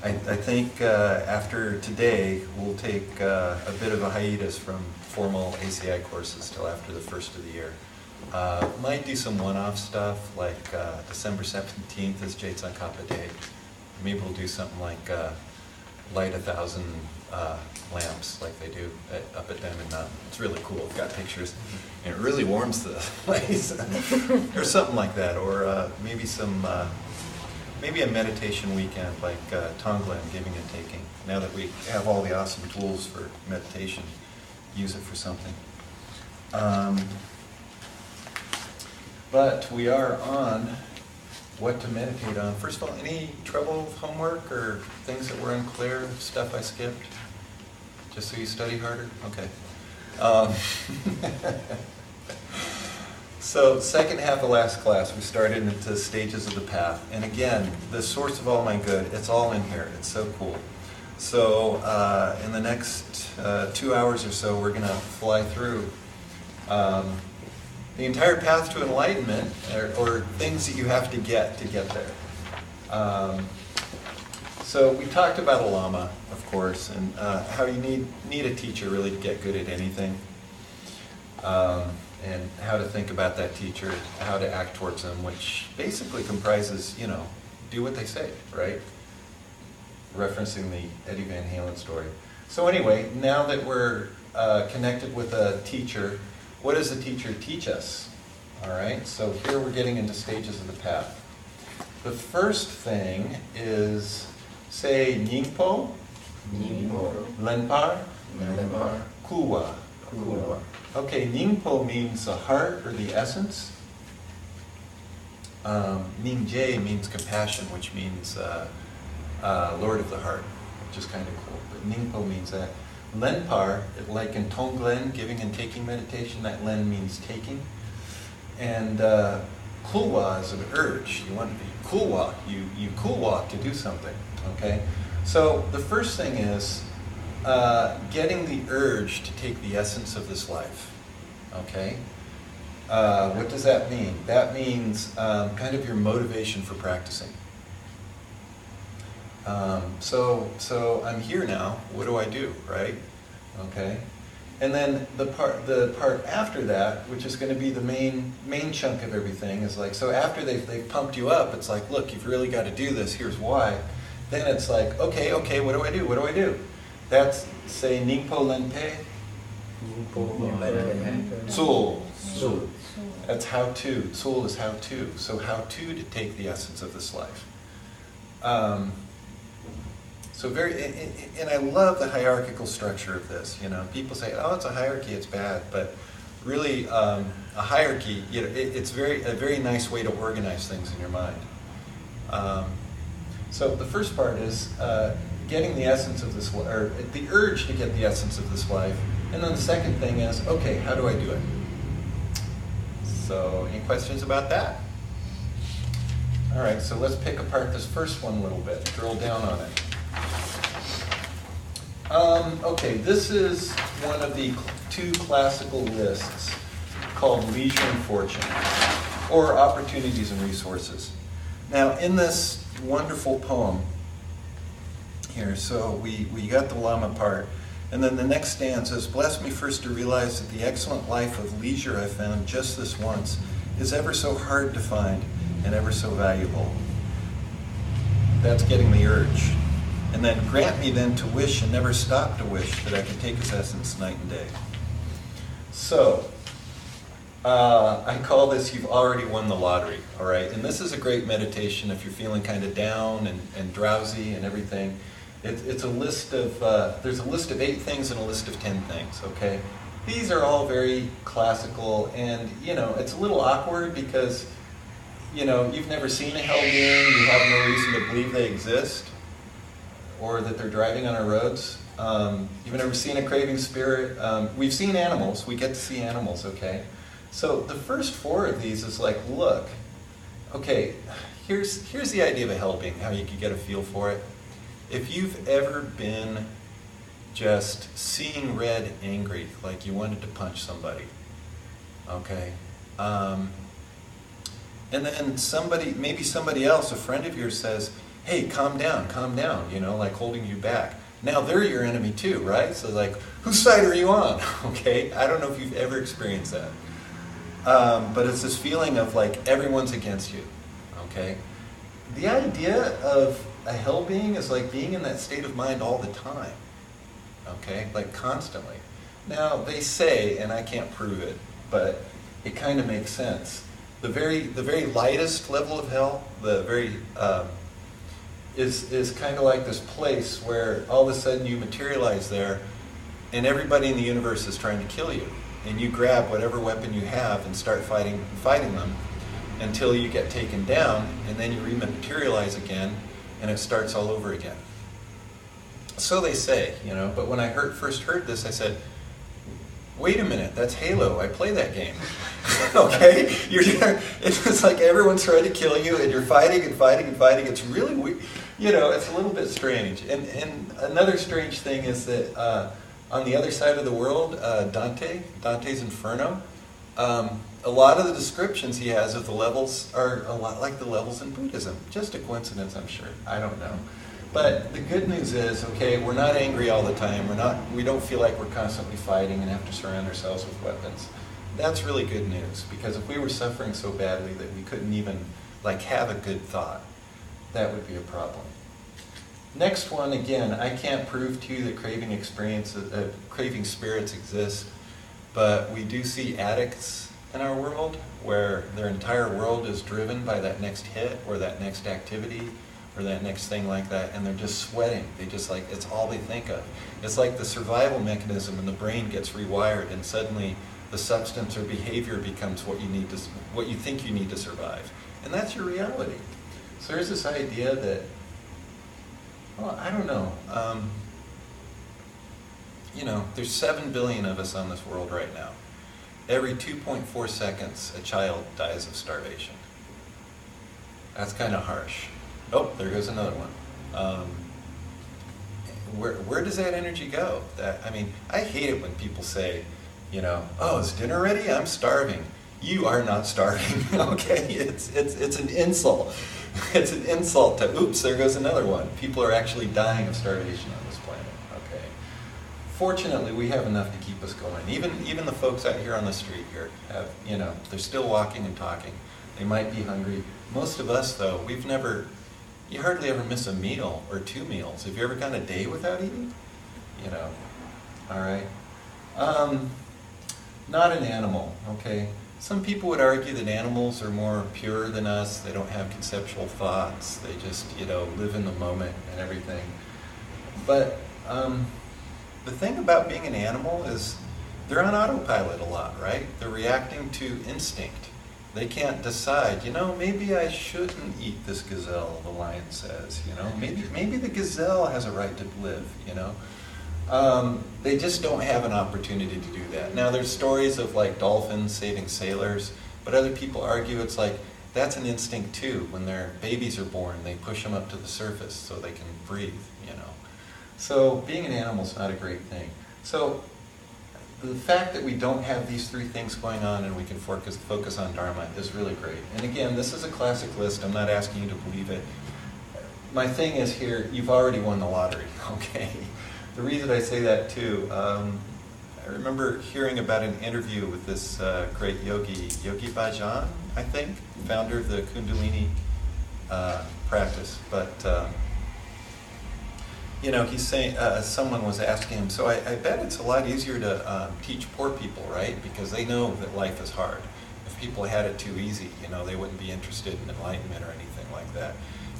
I think after today, we'll take a bit of a hiatus from formal ACI courses till after the first of the year. Might do some one-off stuff, like December 17th is Jade Sankapa Day. Maybe we'll do something like light 1,000 lamps like they do up at Diamond Mountain. It's really cool. I've got pictures. And it really warms the place. Or something like that. Or maybe some... maybe a meditation weekend like Tonglen, giving and taking. Now that we have all the awesome tools for meditation, use it for something. But we are on what to meditate on. First of all, any trouble with homework or things that were unclear, stuff I skipped? Just so you study harder? Okay. So, second half of last class, we started into stages of the path. And again, the source of all my good, it's all in here. It's so cool. So, in the next 2 hours or so, we're going to fly through the entire path to enlightenment, or things that you have to get there. So, we talked about a Lama, of course, and how you need a teacher really to get good at anything. And how to think about that teacher, how to act towards them, which basically comprises, do what they say, right? Referencing the Eddie Van Halen story. So anyway, now that we're connected with a teacher, what does the teacher teach us? All right, so here we're getting into stages of the path. The first thing is, say, Ningpo, Lenpar, Kuwa. Okay, Ningpo means the heart or the essence. Ningje means compassion, which means Lord of the heart, which is kind of cool. But Ningpo means that. Lenpar, like in Tonglen, giving and taking meditation, that Len means taking. And Kulwa is an urge. You want to be Kulwa. You Kulwa to do something, okay? So the first thing is getting the urge to take the essence of this life, okay? What does that mean? That means kind of your motivation for practicing. So I'm here now, what do I do, right? Okay? And then the part after that, which is going to be the main chunk of everything, is like, so after they've pumped you up, it's like, look, you've really got to do this, here's why. Then it's like, okay, what do I do? That's, say, Ningpo Lenpe. Tsul. That's how to. Tsul is how to. So how to take the essence of this life. So and I love the hierarchical structure of this. People say, oh, it's a hierarchy, it's bad. But really, a hierarchy, it's a very nice way to organize things in your mind. So the first part is getting the essence of this, or the urge to get the essence of this life. And then the second thing is, okay, how do I do it? So, any questions about that? All right, so let's pick apart this first one a little bit, drill down on it. Okay, this is one of the two classical lists called Leisure and Fortune, or Opportunities and Resources. Now, in this wonderful poem here, so we got the Lama part, and then the next stanza is, bless me first to realize that the excellent life of leisure I found just this once is ever so hard to find and ever so valuable. That's getting the urge. And then grant me then to wish and never stop to wish that I can take its essence night and day. So, I call this You've Already Won the Lottery, all right? And this is a great meditation if you're feeling kind of down and drowsy and everything. It's a list of, there's a list of 8 things and a list of 10 things, okay? These are all very classical, and, it's a little awkward because, you've never seen a hell being, you have no reason to believe they exist, or that they're driving on our roads. You've never seen a craving spirit. We've seen animals, we get to see animals, okay? So the first 4 of these is like, look, okay, here's the idea of a hell being, how you could get a feel for it. If you've ever been just seeing red angry, like you wanted to punch somebody, okay? And then maybe somebody else, a friend of yours says, hey, calm down, like holding you back. Now they're your enemy too, right? So like, whose side are you on? Okay, I don't know if you've ever experienced that. But it's this feeling of like everyone's against you, okay? The idea of a hell being is like being in that state of mind all the time, okay? Like constantly. Now they say, and I can't prove it, but it kind of makes sense. The very lightest level of hell, is kind of like this place where all of a sudden you materialize there, and everybody in the universe is trying to kill you, and you grab whatever weapon you have and start fighting them until you get taken down, and then you rematerialize again, and it starts all over again. So they say, But when I first heard this, I said, wait a minute, that's Halo. I play that game. Okay? It's like everyone's trying to kill you, and you're fighting and fighting and fighting. It's really weird. It's a little bit strange. And another strange thing is that on the other side of the world, Dante's Inferno, a lot of the descriptions he has of the levels are a lot like the levels in Buddhism. Just a coincidence, I'm sure. I don't know. But the good news is, okay, we're not angry all the time. We don't feel like we're constantly fighting and have to surround ourselves with weapons. That's really good news, because if we were suffering so badly that we couldn't even have a good thought, that would be a problem. Next one, again, I can't prove to you that craving spirits exist, but we do see addicts in our world where their entire world is driven by that next hit or that next activity or that next thing like that, and they're just sweating. It's all they think of. It's like the survival mechanism in the brain gets rewired, and suddenly the substance or behavior becomes what you think you need to survive. And that's your reality. So there's this idea that, well, I don't know. There's 7 billion of us on this world right now. Every 2.4 seconds, a child dies of starvation. That's kind of harsh. Oh, there goes another one. Where does that energy go? I hate it when people say, oh, is dinner ready? I'm starving. You are not starving, okay? It's an insult. It's an insult to, oops, there goes another one. People are actually dying of starvation on this planet, okay? Fortunately, we have enough to keep us going. Even the folks out here on the street here have, they're still walking and talking. They might be hungry. Most of us, though, you hardly ever miss a meal or 2 meals. Have you ever gone a day without eating? All right. Not an animal, okay? Some people would argue that animals are more pure than us. They don't have conceptual thoughts. They just, live in the moment and everything. But the thing about being an animal is they're on autopilot a lot, right? They're reacting to instinct. They can't decide, maybe I shouldn't eat this gazelle, the lion says, maybe the gazelle has a right to live, They just don't have an opportunity to do that. Now there's stories of dolphins saving sailors, but other people argue it's that's an instinct too. When their babies are born, they push them up to the surface so they can breathe, So being an animal is not a great thing. So the fact that we don't have these 3 things going on and we can focus on Dharma is really great. And again, this is a classic list. I'm not asking you to believe it. My thing is here, you've already won the lottery, okay? The reason I say that too, I remember hearing about an interview with this great yogi, Yogi Bhajan, I think, founder of the Kundalini practice. But he's saying, someone was asking him, so I bet it's a lot easier to teach poor people, right? Because they know that life is hard. If people had it too easy, they wouldn't be interested in enlightenment or anything like that.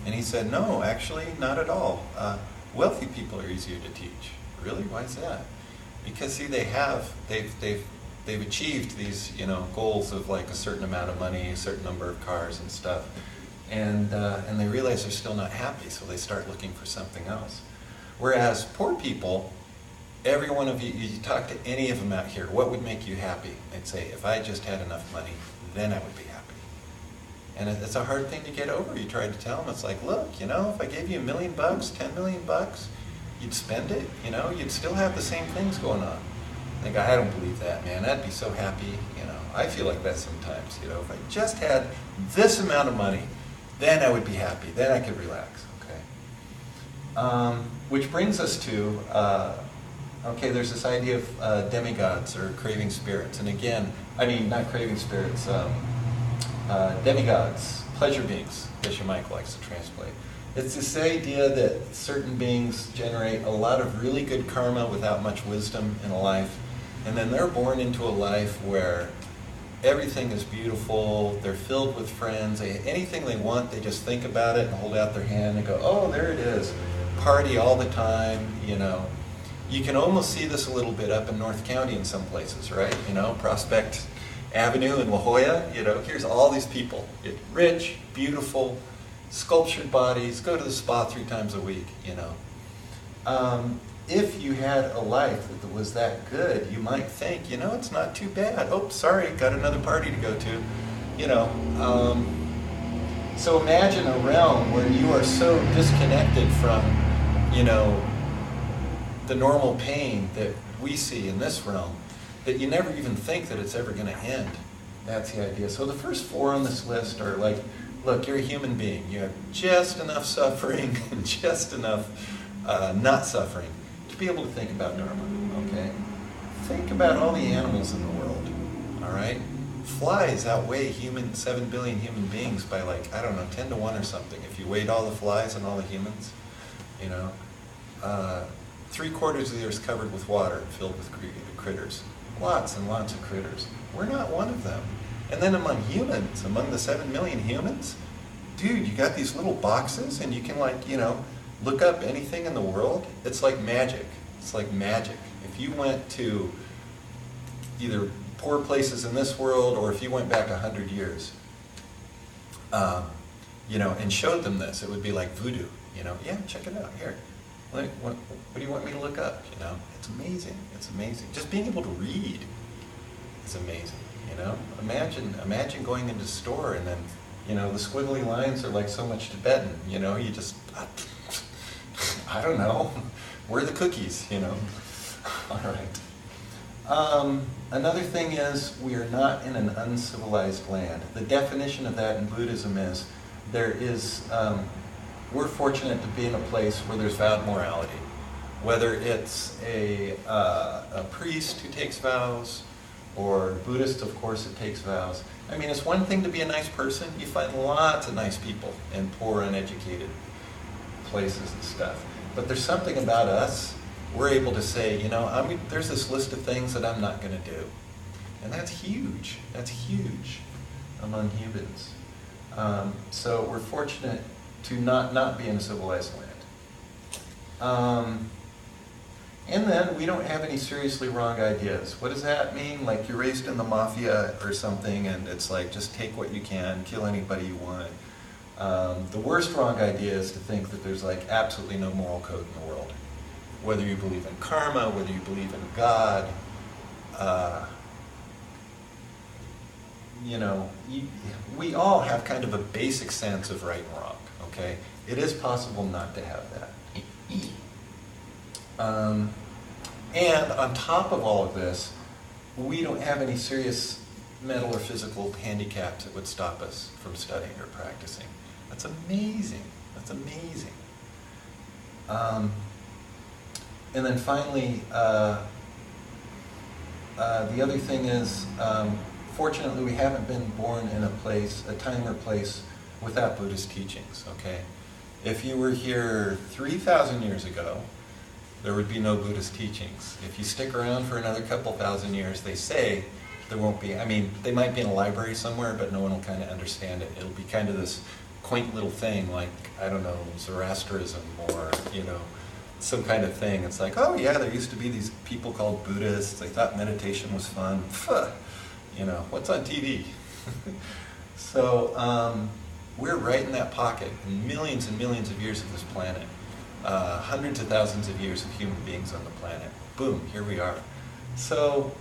And he said, no, actually, not at all. Wealthy people are easier to teach. Really? Why is that? Because see, they've achieved these, goals of a certain amount of money, a certain number of cars and stuff, and they realize they're still not happy, so they start looking for something else. Whereas poor people, every one of you talk to any of them out here, what would make you happy? They'd say, if I just had enough money, then I would be happy. And it's a hard thing to get over. You try to tell them, it's like, look, if I gave you $1 million, $10 million, you'd spend it, you'd still have the same things going on. They go, I don't believe that, man. I'd be so happy, I feel like that sometimes, if I just had this amount of money, then I would be happy. Then I could relax, okay? Which brings us to, okay, there's this idea of demigods or craving spirits. And again, I mean, not craving spirits, demigods, pleasure beings, as your Mike likes to translate. It's this idea that certain beings generate a lot of really good karma without much wisdom in a life, and then they're born into a life where everything is beautiful, they're filled with friends, anything they want, they just think about it and hold out their hand and go, oh, there it is, party all the time, you know. You can almost see this a little bit up in North County in some places, right? You know, Prospect Avenue in La Jolla, you know, here's all these people, rich, beautiful, sculptured bodies, go to the spa 3 times a week, you know. If you had a life that was that good, you might think, you know, it's not too bad. Oh, sorry, got another party to go to, you know. So imagine a realm where you are so disconnected from, you know, the normal pain that we see in this realm that you never even think that it's ever going to end. That's the idea. So the first 4 on this list are like, look, you're a human being. You have just enough suffering and just enough not suffering to be able to think about dharma, okay? Think about all the animals in the world, all right? Flies outweigh 7 billion human beings by like, I don't know, 10 to 1 or something. If you weighed all the flies and all the humans, you know. 3/4 of the earth is covered with water, filled with critters. Lots and lots of critters. We're not one of them. And then among humans, among the 7 million humans, dude, you got these little boxes and you can like, you know, look up anything in the world. It's like magic. It's like magic. If you went to either poor places in this world or if you went back 100 years, you know, and showed them this, it would be like voodoo, you know. Yeah, check it out, here. What do you want me to look up, you know? It's amazing. It's amazing. Just being able to read is amazing. You know, imagine going into a store and then, you know, the squiggly lines are like so much Tibetan. You know, you just, I don't know, where are the cookies? You know. All right. Another thing is we are not in an uncivilized land. The definition of that in Buddhism is we're fortunate to be in a place where there's vowed morality, whether it's a priest who takes vows. Or Buddhist, of course, it takes vows. I mean, it's one thing to be a nice person. You find lots of nice people in poor, uneducated places and stuff. But there's something about us, we're able to say, you know, there's this list of things that I'm not going to do. And that's huge. That's huge among humans. So we're fortunate to not be in a civilized land. And then we don't have any seriously wrong ideas. What does that mean? Like you're raised in the mafia or something and it's like just take what you can, kill anybody you want. The worst wrong idea is to think that there's like absolutely no moral code in the world. Whether you believe in karma, whether you believe in God, you know, we all have kind of a basic sense of right and wrong, okay? It is possible not to have that. And on top of all of this, we don't have any serious mental or physical handicaps that would stop us from studying or practicing. That's amazing. That's amazing. And then finally, the other thing is, fortunately, we haven't been born in a time or place without Buddhist teachings, okay? If you were here 3,000 years ago, there would be no Buddhist teachings. If you stick around for another couple thousand years, they say there won't be, I mean, they might be in a library somewhere, but no one will kind of understand it. It'll be kind of this quaint little thing like, I don't know, Zoroastrianism or, you know, some kind of thing. It's like, oh yeah, there used to be these people called Buddhists. They thought meditation was fun. You know, what's on TV? So we're right in that pocket in millions and millions of years of this planet. Hundreds of thousands of years of human beings on the planet. Boom, here we are. So,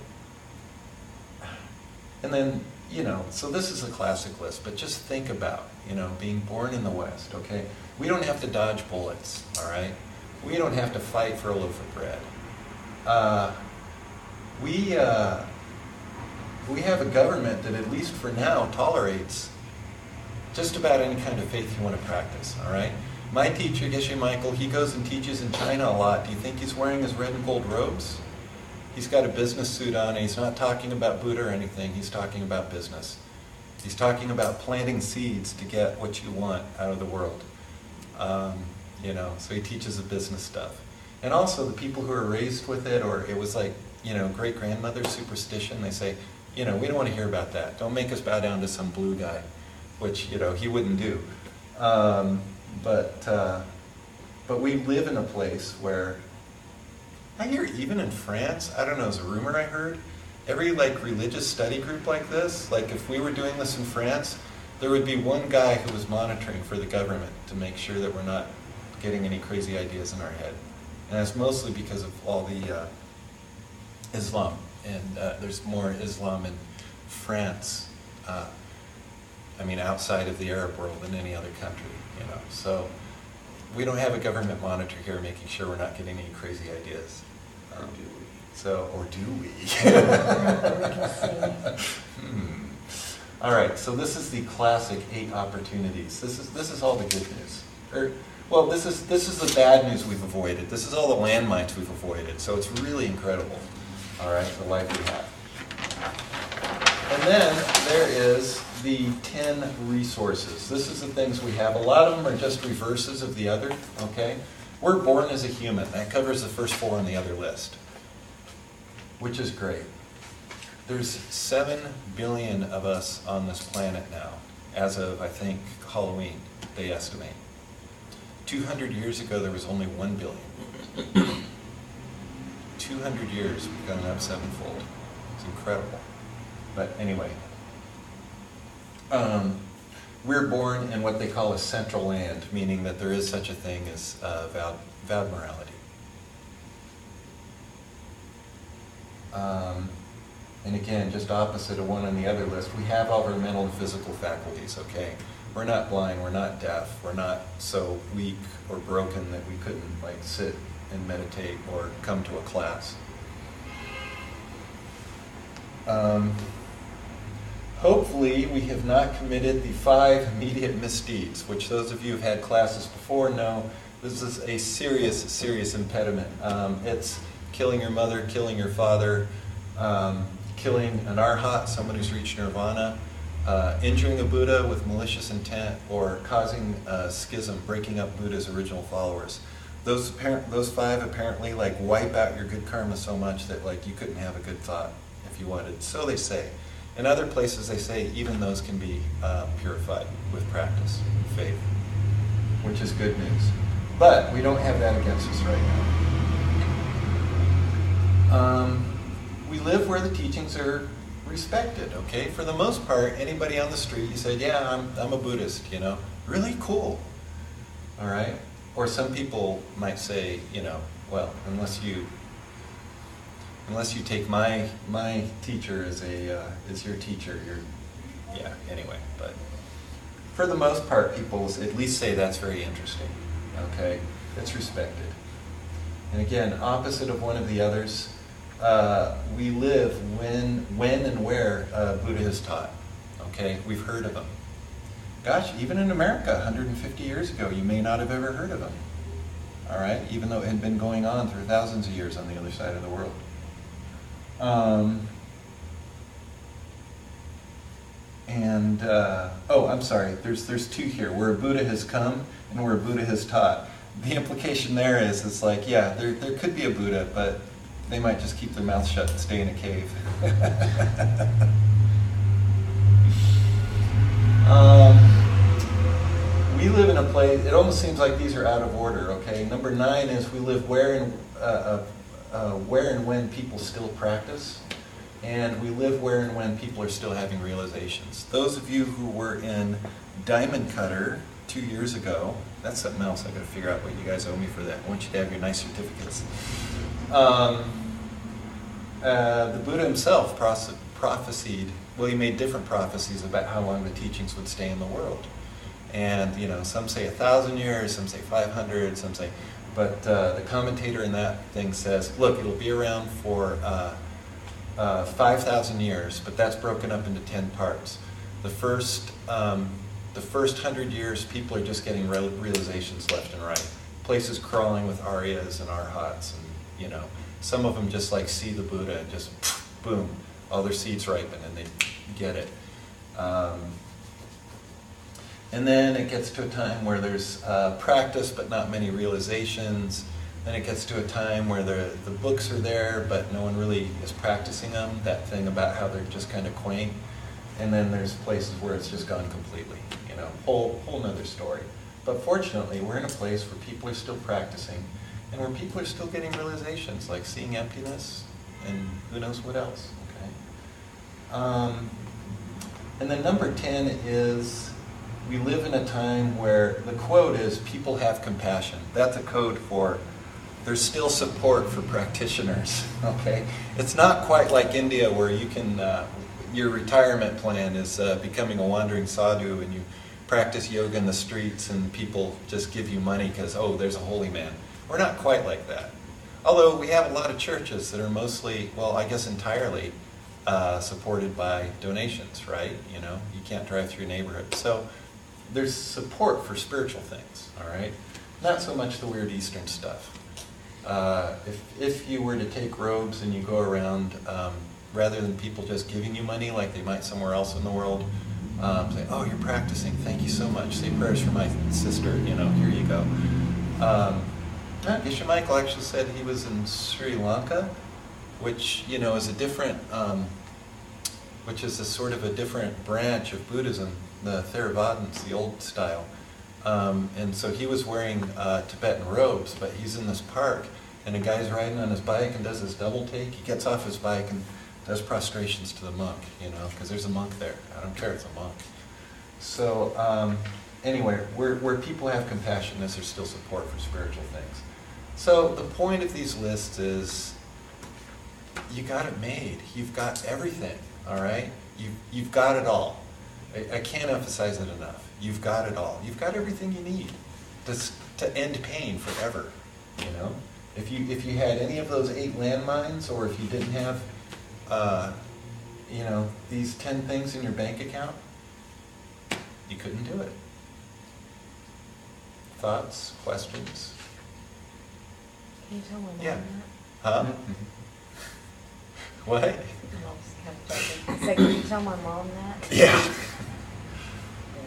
and then, you know, so this is a classic list, but just think about, you know, being born in the West, okay? We don't have to dodge bullets, all right? We don't have to fight for a loaf of bread. We have a government that, at least for now, tolerates just about any kind of faith you want to practice, all right? My teacher, Geshe Michael, he goes and teaches in China a lot. Do you think he's wearing his red and gold robes? He's got a business suit on, and he's not talking about Buddha or anything. He's talking about business. He's talking about planting seeds to get what you want out of the world. You know, so he teaches the business stuff. And also the people who are raised with it, or it was like, you know, great-grandmother's superstition, they say, you know, we don't want to hear about that. Don't make us bow down to some blue guy, which, you know, he wouldn't do. But we live in a place where, I hear even in France, I don't know, it's a rumor I heard, every like religious study group like this, like if we were doing this in France, there would be one guy who was monitoring for the government to make sure that we're not getting any crazy ideas in our head. And that's mostly because of all the Islam. And there's more Islam in France, I mean outside of the Arab world than any other country, you know. So we don't have a government monitor here making sure we're not getting any crazy ideas. Or do we? Or do we? All right, so this is the classic 8 opportunities. This is all the good news. Well, this is the bad news we've avoided. This is all the landmines we've avoided. So it's really incredible. All right, the life we have. And then there is the 10 resources. This is the things we have. A lot of them are just reverses of the other, okay? We're born as a human. That covers the first 4 on the other list, which is great. There's 7 billion of us on this planet now, as of, I think, Halloween, they estimate. 200 years ago, there was only 1 billion. 200 years, we've gone up 7-fold. It's incredible. But anyway, we're born in what they call a central land, meaning that there is such a thing as vowed morality. And again, just opposite of one on the other list, we have all of our mental and physical faculties, okay? We're not blind, we're not deaf, we're not so weak or broken that we couldn't like sit and meditate or come to a class. Hopefully we have not committed the 5 immediate misdeeds, which those of you who've had classes before know this is a serious, serious impediment. It's killing your mother, killing your father, killing an arhat, someone who's reached nirvana, injuring a Buddha with malicious intent, or causing a schism, breaking up Buddha's original followers. Those 5 apparently like wipe out your good karma so much that like you couldn't have a good thought if you wanted. So they say. In other places they say even those can be purified with practice, faith, which is good news. But we don't have that against us right now. We live where the teachings are respected, okay? For the most part, anybody on the street, you say, yeah, I'm a Buddhist, you know? Really cool, all right? Or some people might say, you know, well, unless you take my teacher as your teacher, yeah, anyway. But for the most part, people at least say that's very interesting, okay? It's respected. And again, opposite of one of the others, we live when and where Buddha has taught, okay? We've heard of him. Gosh, even in America, 150 years ago, you may not have ever heard of him, all right? Even though it had been going on through thousands of years on the other side of the world. Oh, I'm sorry, there's 2 here, where a Buddha has come and where a Buddha has taught. The implication there is, it's like, yeah, there could be a Buddha, but they might just keep their mouth shut and stay in a cave. We live in a place, it almost seems like these are out of order, okay? Number 9 is we live where and when people still practice, and we live where and when people are still having realizations. Those of you who were in Diamond Cutter 2 years ago, that's something else. I've got to figure out what you guys owe me for that. I want you to have your nice certificates. The Buddha himself prophesied, well, he made different prophecies about how long the teachings would stay in the world. And, you know, some say 1,000 years, some say 500, some say, but the commentator in that thing says, look, it'll be around for 5,000 years, but that's broken up into 10 parts. The first the first 100 years, people are just getting realizations left and right. Places crawling with aryas and arhats, and you know, some of them just like see the Buddha and just boom, all their seeds ripen and they get it. And then it gets to a time where there's practice but not many realizations. Then it gets to a time where the books are there but no one really is practicing them, that thing about how they're just kind of quaint. And then there's places where it's just gone completely, you know, whole nother story. But fortunately, we're in a place where people are still practicing and where people are still getting realizations, like seeing emptiness and who knows what else, okay? And then number 10 is, we live in a time where the quote is, people have compassion. That's a code for, there's still support for practitioners, okay? It's not quite like India where you can, your retirement plan is becoming a wandering sadhu and you practice yoga in the streets and people just give you money because, oh, there's a holy man. We're not quite like that. Although we have a lot of churches that are mostly, well, I guess entirely supported by donations, right? You know, you can't drive through a neighborhood. So there's support for spiritual things, all right? Not so much the weird Eastern stuff. If you were to take robes and you go around, rather than people just giving you money like they might somewhere else in the world, say, oh, you're practicing, thank you so much. Say prayers for my sister, you know, here you go. Geshe Michael actually said he was in Sri Lanka, which, you know, is a different, which is a sort of a different branch of Buddhism, the Theravadins, the old style. And so he was wearing Tibetan robes, but he's in this park, and a guy's riding on his bike and does his double take. He gets off his bike and does prostrations to the monk, you know, because there's a monk there. I don't care, it's a monk. So anyway, where people have compassion, there's still support for spiritual things. So the point of these lists is, you got it made. You've got everything, all right? You've got it all. I can't emphasize it enough. You've got it all. You've got everything you need to end pain forever, you know? If you had any of those 8 landmines, or if you didn't have, you know, these 10 things in your bank account, you couldn't do it. Thoughts, questions? Can you tell my mom Yeah. that? Huh? What? Say, can you tell my mom that? Yeah.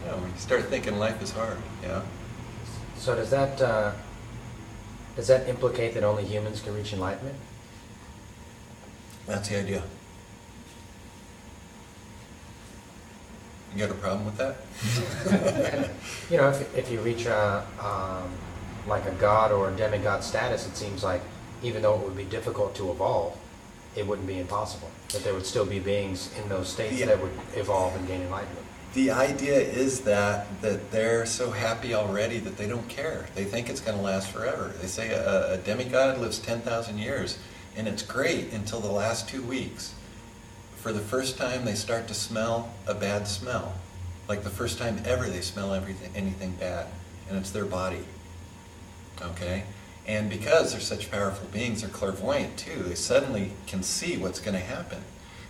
Yeah, when you start thinking life is hard, yeah. So does that implicate that only humans can reach enlightenment? That's the idea. You got a problem with that? You know, if you reach like a god or a demigod status, it seems like even though it would be difficult to evolve, it wouldn't be impossible. That there would still be beings in those states that would evolve and gain enlightenment. The idea is that they're so happy already that they don't care. They think it's going to last forever. They say a demigod lives 10,000 years, and it's great until the last 2 weeks. For the first time, they start to smell a bad smell. Like the first time ever they smell anything bad, and it's their body. Okay? And because they're such powerful beings, they're clairvoyant too. They suddenly can see what's going to happen.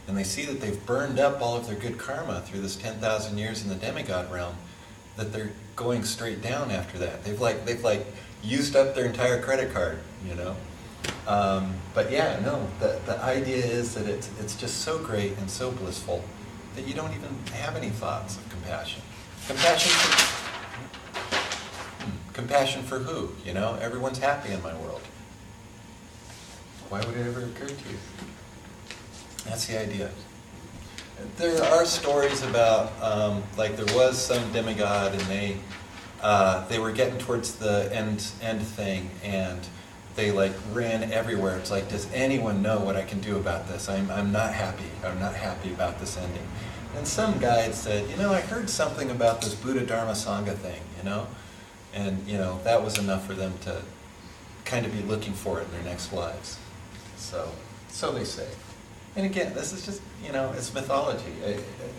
And they see that they've burned up all of their good karma through this 10,000 years in the demigod realm, that they're going straight down after that. They've like used up their entire credit card, you know. But yeah, no, the idea is that it's just so great and so blissful that you don't even have any thoughts of compassion. Compassion for who? You know, everyone's happy in my world. Why would it ever occur to you? That's the idea. There are stories about, like there was some demigod and they were getting towards the end thing and they like ran everywhere. It's like, does anyone know what I can do about this? I'm not happy. I'm not happy about this ending. And some guide said, you know, I heard something about this Buddha Dharma Sangha thing, you know? And, you know, that was enough for them to kind of be looking for it in their next lives. So they say. And again, this is just, you know, it's mythology.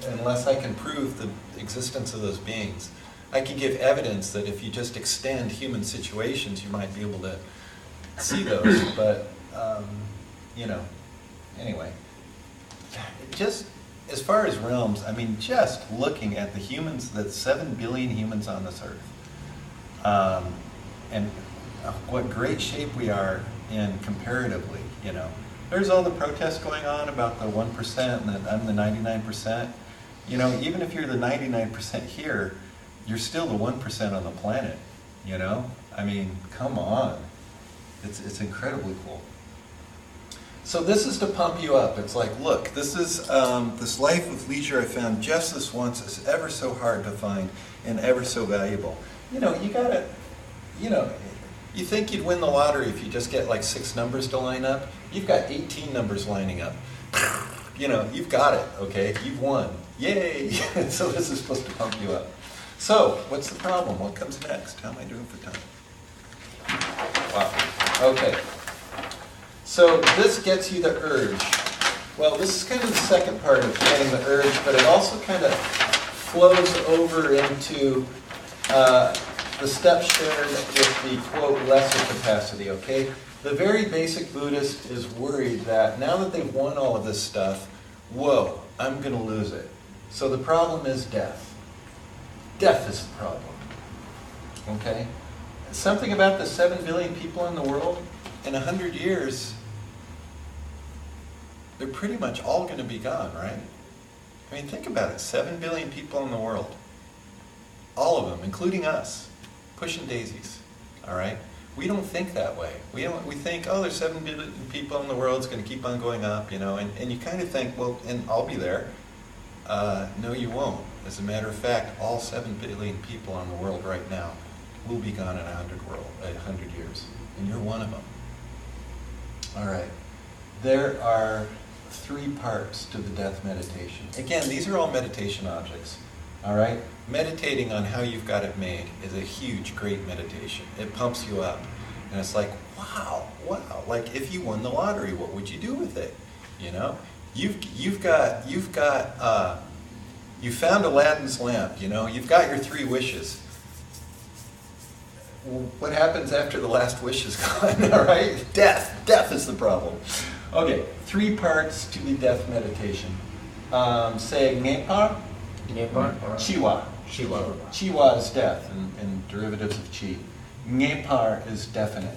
Unless I can prove the existence of those beings, I can give evidence that if you just extend human situations, you might be able to see those. But, you know, anyway, just as far as realms, I mean, just looking at the humans, the 7 billion humans on this earth, and what great shape we are in comparatively, you know. There's all the protests going on about the 1% and that I'm the 99%. You know, even if you're the 99% here, you're still the 1% on the planet, you know? I mean, come on. It's incredibly cool. So this is to pump you up. It's like, look, this is this life of leisure I found just this once is ever so hard to find and ever so valuable. You know, you gotta, you know, you think you'd win the lottery if you just get like 6 numbers to line up. You've got 18 numbers lining up. You know, you've got it, okay? You've won. Yay! So this is supposed to pump you up. So, what's the problem? What comes next? How am I doing for time? Wow. Okay. So this gets you the urge. Well, this is kind of the second part of getting the urge, but it also kind of flows over into the steps shared with the, quote, lesser capacity, okay? The very basic Buddhist is worried that now that they've won all of this stuff, whoa, I'm going to lose it. So the problem is death. Death is the problem, okay? Something about the 7 billion people in the world, in 100 years, they're pretty much all going to be gone, right? I mean, think about it. 7 billion people in the world. All of them, including us, pushing daisies, all right? We don't think that way. We think, oh, there's 7 billion people in the world, it's going to keep on going up, you know, and you kind of think, well, and I'll be there. No, you won't. As a matter of fact, all 7 billion people in the world right now will be gone in 100 years, and you're one of them. All right. There are 3 parts to the death meditation. Again, these are all meditation objects. All right? Meditating on how you've got it made is a huge, great meditation. It pumps you up. And it's like, wow. Like if you won the lottery, what would you do with it? You know? You found Aladdin's lamp, you know? You've got your 3 wishes. What happens after the last wish is gone, all right? Death. Death is the problem. Okay, 3 parts to the death meditation. Say Ngepar. Ngepar? Chiwa. Shiva. Chiwa is death, and derivatives of chi. Ngepar is definite.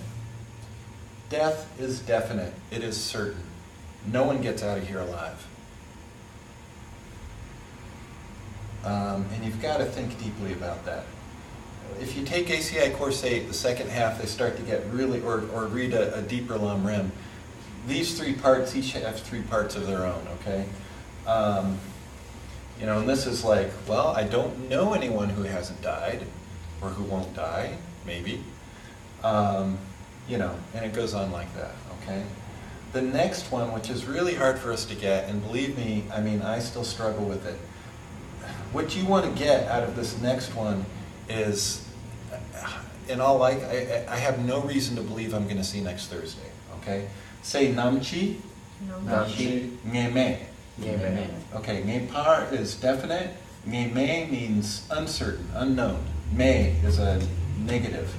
Death is definite. It is certain. No one gets out of here alive. And you've got to think deeply about that. If you take ACI Course 8, the second half, they start to get really, or read a deeper Lam Rim. These 3 parts each have 3 parts of their own, okay? You know, and this is like, well, I don't know anyone who hasn't died, or who won't die, maybe. You know, and it goes on like that, okay? The next one, which is really hard for us to get, and believe me, I mean, I still struggle with it. What you want to get out of this next one is, in all like, I have no reason to believe I'm going to see next Thursday, okay? Say Namchi, Namchi. Ngeme. Ngeme. Okay, Ngepar is definite. Ngeme means uncertain, unknown. Me is a negative.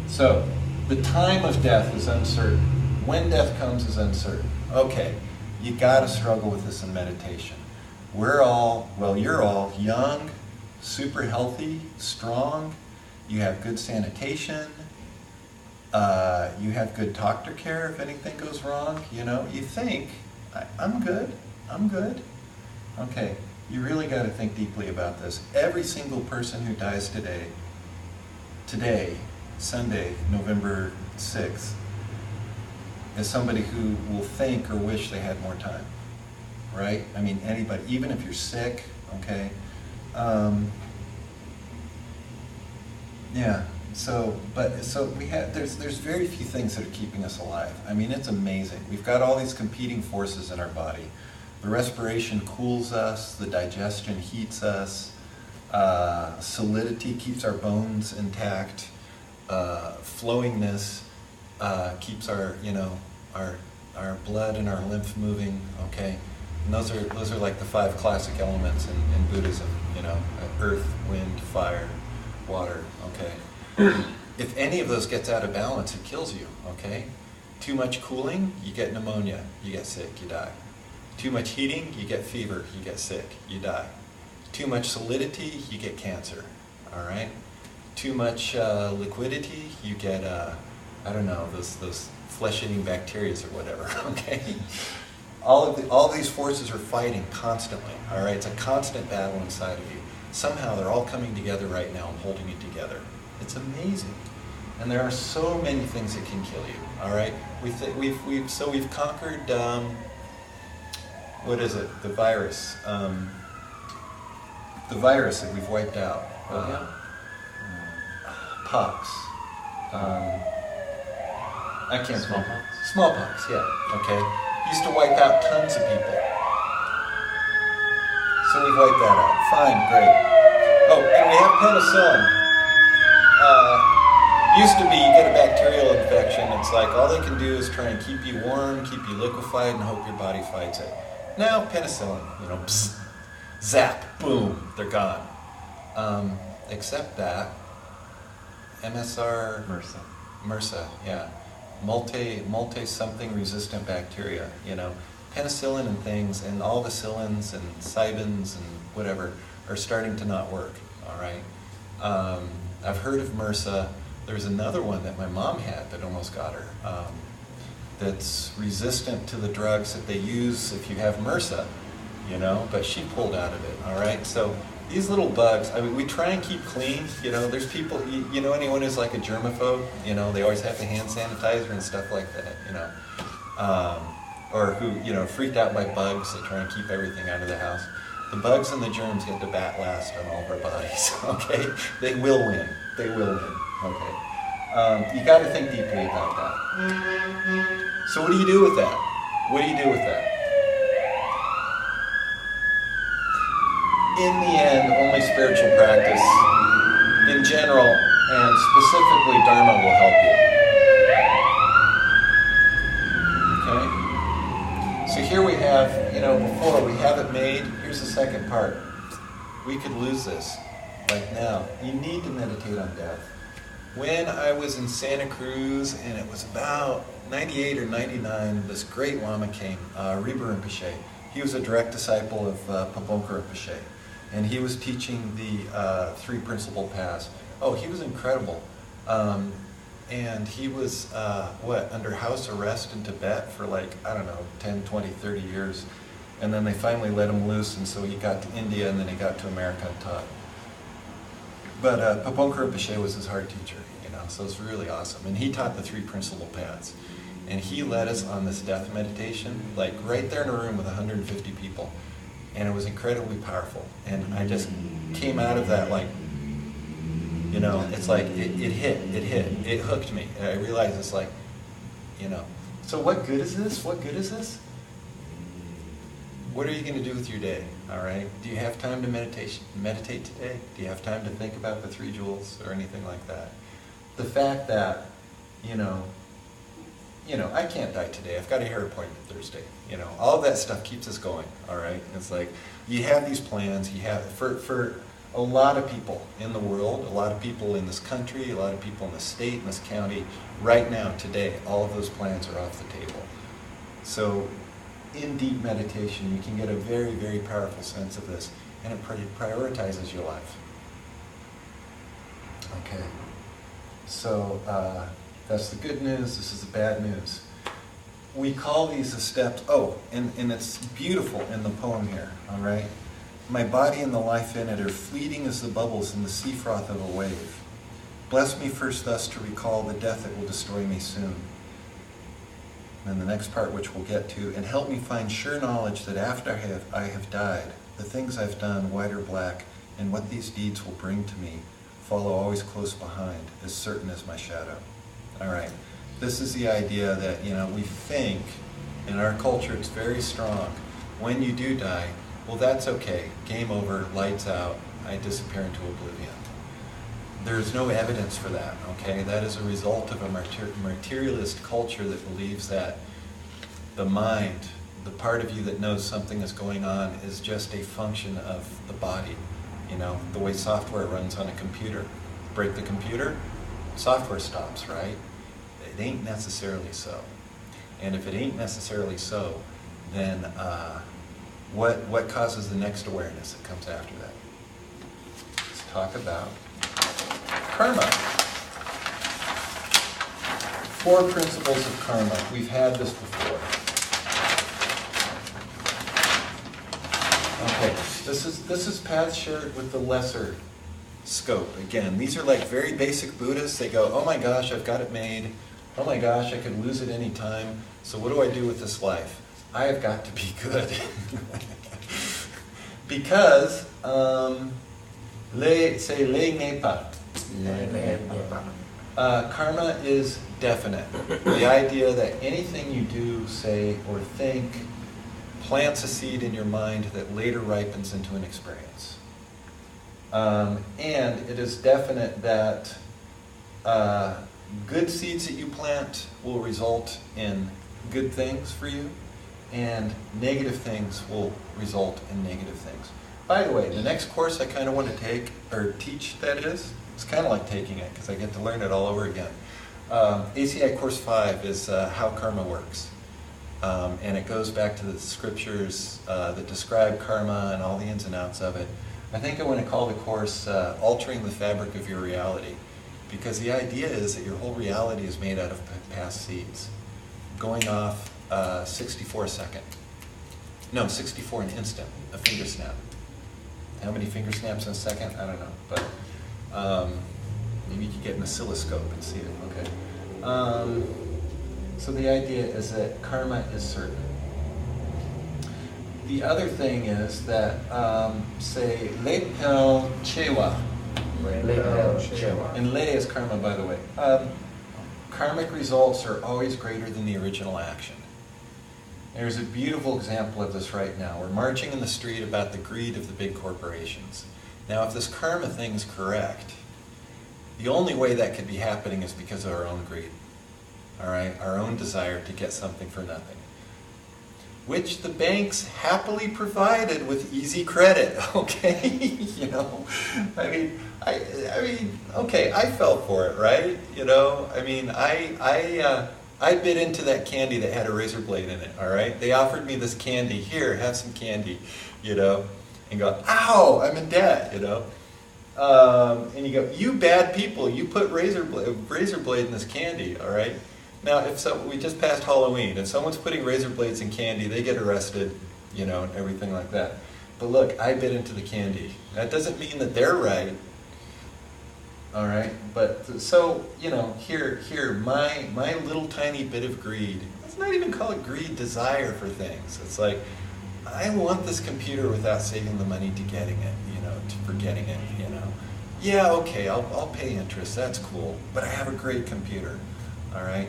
So, the time of death is uncertain. When death comes is uncertain. Okay, you got to struggle with this in meditation. We're all, well, you're all young, super healthy, strong. You have good sanitation. You have good doctor care if anything goes wrong. You know, you think, I'm good. I'm good. Okay, you really got to think deeply about this. Every single person who dies today, Sunday, November 6th, is somebody who will think or wish they had more time, right? I mean, anybody, even if you're sick, okay? Yeah, so we have, there's very few things that are keeping us alive. I mean, it's amazing. We've got all these competing forces in our body. The respiration cools us, the digestion heats us, solidity keeps our bones intact, flowingness keeps our, you know, our blood and our lymph moving, okay? And those are like the 5 classic elements in Buddhism, you know, earth, wind, fire, water, okay? If any of those gets out of balance, it kills you, okay? Too much cooling, you get pneumonia, you get sick, you die. Too much heating, you get fever, you get sick, you die. Too much solidity, you get cancer, all right? Too much liquidity, you get, I don't know, those flesh-eating bacteria or whatever, okay? All of these forces are fighting constantly, all right? It's a constant battle inside of you. Somehow they're all coming together right now and holding you together. It's amazing. And there are so many things that can kill you, all right? We've conquered, what is it? The virus. The virus that we've wiped out. Pox. I can't. Smallpox? Smallpox, yeah. Okay. Used to wipe out tons of people. So we've wiped that out. Fine, great. Oh, and we have penicillin. Used to be you get a bacterial infection. It's like all they can do is try and keep you warm, keep you liquefied, and hope your body fights it. Now penicillin, bzz, zap, boom, they're gone. Except that MRSA, yeah. Multi-something resistant bacteria, Penicillin and things, and all the cillins and cybins and whatever are starting to not work, all right? I've heard of MRSA. There's another one that my mom had that almost got her, that's resistant to the drugs that they use if you have MRSA, but she pulled out of it, all right? So these little bugs, we try and keep clean, there's people, anyone who's like a germaphobe, they always have the hand sanitizer and stuff like that, or who, freaked out by bugs, they try and keep everything out of the house. The bugs and the germs get to bat last on all of our bodies, okay? They will win, okay? You got to think deeply about that. So what do you do with that? What do you do with that? In the end, only spiritual practice, in general, and specifically Dharma will help you. Okay? So here we have, before we have it made, here's the second part. We could lose this, like now. You need to meditate on death. When I was in Santa Cruz, and it was about 98 or 99, this great Lama came, Rinpa Rinpoche. He was a direct disciple of Pabonka Rinpoche. And he was teaching the three principal paths. Oh, he was incredible. And he was, under house arrest in Tibet for 10, 20, 30 years. And then they finally let him loose, and so he got to India, and then he got to America and taught. But Pabonka Rinpoche was his heart teacher, so it's really awesome. And he taught the three principal paths. And he led us on this death meditation, right there in a room with 150 people. And it was incredibly powerful. And I just came out of that it's like it hit, it hooked me. And I realized it's so what good is this? What good is this? What are you going to do with your day, all right? Do you have time to meditate today? Do you have time to think about the three jewels or anything like that? The fact that, I can't die today. I've got a hair appointment Thursday. All of that stuff keeps us going, all right? It's like you have these plans. You have, for a lot of people in the world, a lot of people in this country, a lot of people in the state, in this county, right now, today, all of those plans are off the table. So in deep meditation, you can get a very, very powerful sense of this, and it prioritizes your life. Okay. So that's the good news. This is the bad news. We call these the steps. Oh, and it's beautiful in the poem here, all right? My body and the life in it are fleeting as the bubbles in the sea froth of a wave. Bless me first thus to recall the death that will destroy me soon. And the next part, which we'll get to, and help me find sure knowledge that after I have died, the things I've done, white or black, and what these deeds will bring to me, follow always close behind, as certain as my shadow. All right. This is the idea that, we think, in our culture it's very strong, when you do die, well, that's okay. Game over, lights out, I disappear into oblivion. There's no evidence for that, okay? That is a result of a materialist culture that believes that the mind, the part of you that knows something is going on, is just a function of the body. The way software runs on a computer. Break the computer, software stops, right? It ain't necessarily so. And if it ain't necessarily so, then What causes the next awareness that comes after that? Let's talk about karma. 4 principles of karma. We've had this before. Okay, this is paths shared with the lesser scope. Again, these are like very basic Buddhists. They go, oh my gosh, I've got it made. Oh my gosh, I could lose it any time. So what do I do with this life? I have got to be good. Because, say, le n'est pas. Karma is definite. The idea that anything you do, say, or think plants a seed in your mind that later ripens into an experience. And it is definite that good seeds that you plant will result in good things for you, and negative things will result in negative things. By the way, the next course I kind of want to take, or teach that is, it's kind of like taking it because I get to learn it all over again. ACI Course 5 is how karma works. And it goes back to the scriptures that describe karma and all the ins and outs of it. I think I want to call the course Altering the Fabric of Your Reality, because the idea is that your whole reality is made out of past seeds, going off 64 an instant, a finger snap. How many finger snaps in a second? I don't know, but maybe you could get an oscilloscope and see it, okay? So the idea is that karma is certain. The other thing is that, say, le pel chewa. And le is karma, by the way. Karmic results are always greater than the original action. There's a beautiful example of this right now. We're marching in the street about the greed of the big corporations. Now, if this karma thing is correct, the only way that could be happening is because of our own greed. All right, our own desire to get something for nothing, which the banks happily provided with easy credit. Okay, you know, I mean, okay, I fell for it, right? You know, I mean, I bit into that candy that had a razor blade in it. All right, they offered me this candy. Here, have some candy, you know, and go, ow, I'm in debt, you know. And you go, you bad people, you put razor blade in this candy, all right? Now, we just passed Halloween, and someone's putting razor blades in candy, they get arrested, you know, and everything like that. But look, I bit into the candy. That doesn't mean that they're right, all right? But so, you know, here, my little tiny bit of greed. Let's not even call it greed, desire for things. It's like, I want this computer without saving the money to getting it, you know, for getting it, you know. Yeah, okay, I'll pay interest. That's cool, but I have a great computer, all right?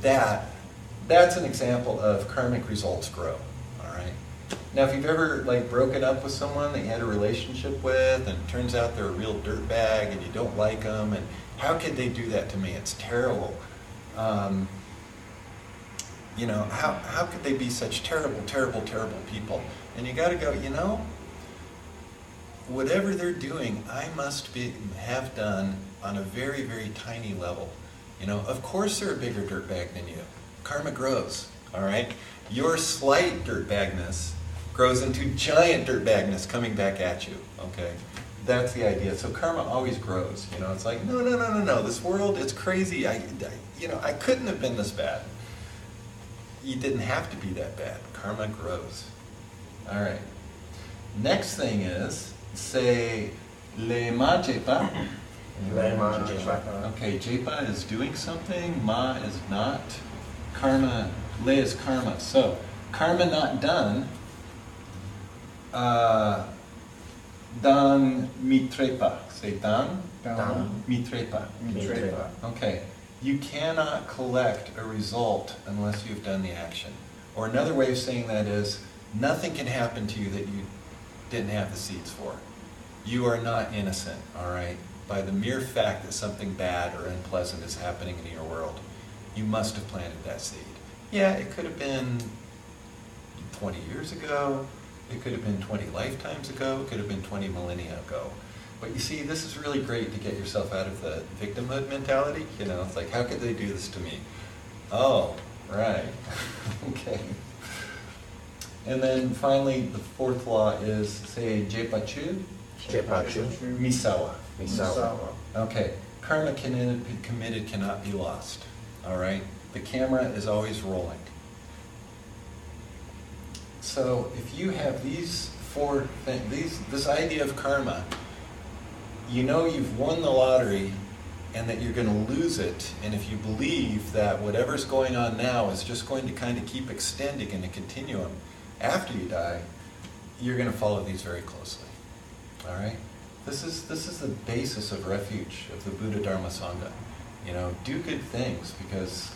That's an example of karmic results grow, all right? Now, if you've ever like broken up with someone that you had a relationship with, and it turns out they're a real dirtbag, and you don't like them, and how could they do that to me? It's terrible. You know, how could they be such terrible, terrible, terrible people? And you got to go, you know, whatever they're doing, I must have done on a very, very tiny level. You know, of course they're a bigger dirtbag than you. Karma grows, all right? Your slight dirtbagness grows into giant dirtbagness coming back at you, okay? That's the idea. So karma always grows, you know? It's like, no, this world, it's crazy. You know, I couldn't have been this bad. You didn't have to be that bad. Karma grows. All right. Next thing is, say, le ma jepa. Okay, jepa is doing something, ma is not. Karma, le is karma. So, karma not done, dan mitrepa. Say dan mitrepa. Okay. You cannot collect a result unless you've done the action. Or another way of saying that is, nothing can happen to you that you didn't have the seeds for. You are not innocent, all right? By the mere fact that something bad or unpleasant is happening in your world, you must have planted that seed. Yeah, it could have been 20 years ago, it could have been 20 lifetimes ago, it could have been 20 millennia ago. But you see, this is really great to get yourself out of the victimhood mentality. You know, it's like, how could they do this to me? Oh, right. Okay. And then finally, the fourth law is, say, Jepachu, Jepachu. Misawa. Misawa. Okay, karma committed cannot be lost, all right? The camera is always rolling. So if you have these four things, this idea of karma, you know you've won the lottery and that you're going to lose it, and if you believe that whatever's going on now is just going to kind of keep extending in a continuum after you die, you're going to follow these very closely. All right? This is the basis of refuge, of the Buddha Dharma Sangha. You know, do good things, because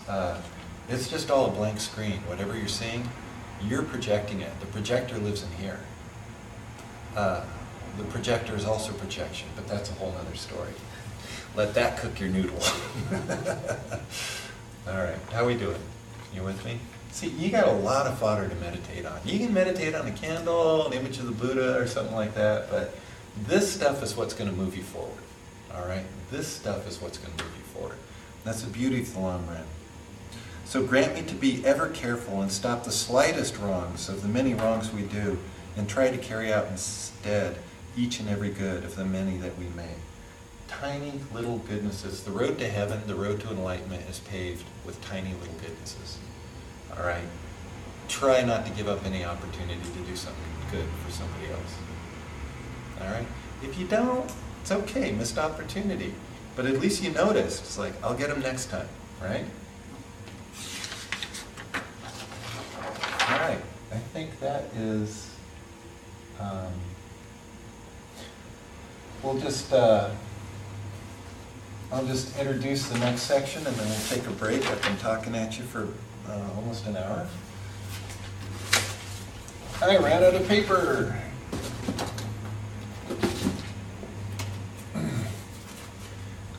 it's just all a blank screen. Whatever you're seeing, you're projecting it. The projector lives in here. The projector is also projection, but that's a whole other story. Let that cook your noodle. All right, how we doing? You with me? See, you got a lot of fodder to meditate on. You can meditate on a candle, an image of the Buddha, or something like that, but this stuff is what's going to move you forward. All right? This stuff is what's going to move you forward. That's the beauty of the long run. So grant me to be ever careful and stop the slightest wrongs of the many wrongs we do, and try to carry out instead each and every good of the many that we may. Tiny little goodnesses. The road to heaven, the road to enlightenment is paved with tiny little goodnesses. All right? Try not to give up any opportunity to do something good for somebody else. All right? If you don't, it's okay, missed opportunity. But at least you noticed. It's like, I'll get them next time, right? All right, I think that is, I'll just introduce the next section and then we'll take a break. I've been talking at you for almost an hour. I ran out of paper.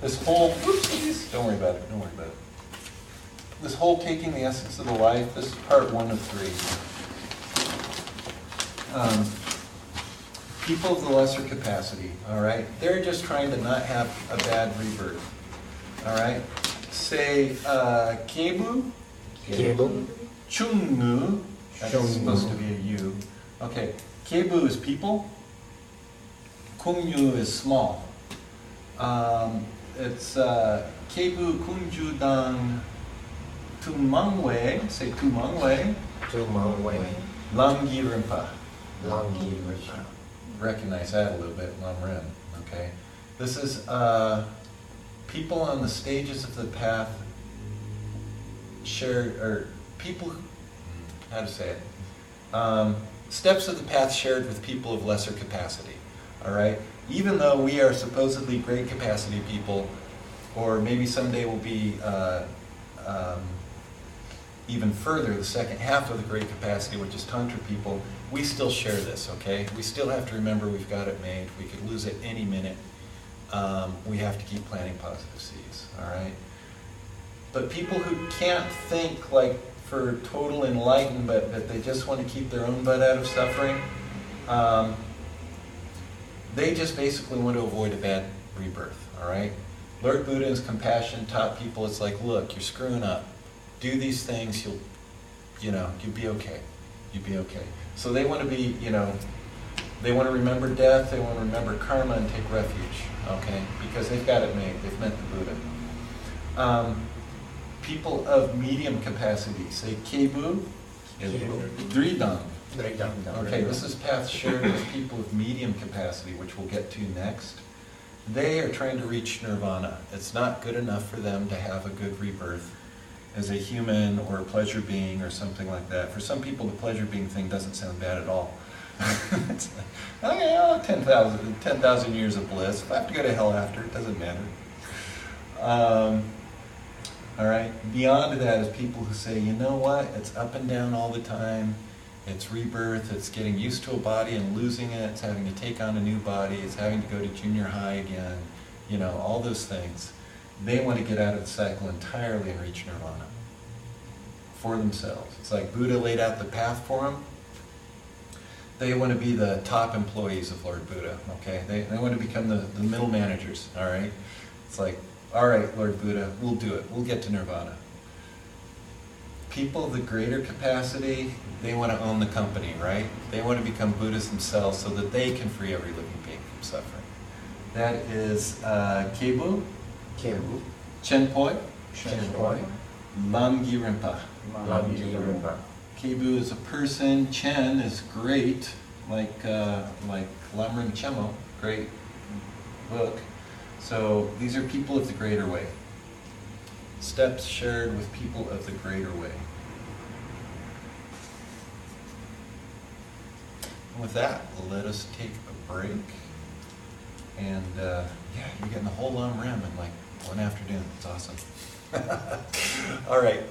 This whole, oopsies, don't worry about it, don't worry about it. This whole taking the essence of the life, this is part 1 of 3. People of the lesser capacity, all right? They're just trying to not have a bad rebirth, all right? Say, Kebu, Kebu. Chungnu, that's supposed to be a U. Okay, Kebu is people, Kungyu is small. It's Kebu Kunju Dan Tumangwe, say Tumangwe, Tumangwe. Lamgi Rinpa. Lamgi Rinpa. Recognize that a little bit, Lamrim, okay? This is people on the stages of the path shared, or people, how to say it? Steps of the path shared with people of lesser capacity, all right? Even though we are supposedly great capacity people, or maybe someday we'll be even further, the second half of the great capacity, which is Tantra people, we still share this, okay? We still have to remember we've got it made. We could lose it any minute. We have to keep planting positive seeds, all right? But people who can't think like for total enlightenment, but they just want to keep their own butt out of suffering, they just basically want to avoid a bad rebirth, all right? Lord Buddha in his compassion taught people, it's like, look, you're screwing up. Do these things, you'll be okay. You'll be okay. So they want to be, they want to remember death, they want to remember karma and take refuge, okay? Because they've got it made, they've met the Buddha. People of medium capacity, say Kebu, Dridang. Okay, this is path shared with people of medium capacity, which we'll get to next. They are trying to reach nirvana. It's not good enough for them to have a good rebirth as a human or a pleasure being or something like that. For some people, the pleasure being thing doesn't sound bad at all. It's like, okay, 10,000 years of bliss. If I have to go to hell after, it doesn't matter. All right, beyond that is people who say, you know what, it's up and down all the time. It's rebirth, it's getting used to a body and losing it, it's having to take on a new body, it's having to go to junior high again, all those things. They want to get out of the cycle entirely and reach nirvana for themselves. It's like Buddha laid out the path for them. They want to be the top employees of Lord Buddha, okay? They want to become the middle managers, all right? It's like, all right, Lord Buddha, we'll do it. We'll get to nirvana. people of the greater capacity, they want to own the company, right? They want to become Buddhists themselves so that they can free every living being from suffering. That is Kebu, Kebu, Chenpoi, Chenpoi, Lamgi Rinpa. Lamji Rinpa. Kebu is a person, Chen is great, like Lamrim Chemo, great book. So these are people of the greater way. Steps shared with people of the greater way. And with that, let us take a break. And yeah, you're getting the whole Lam Rim in like one afternoon. It's awesome. All right.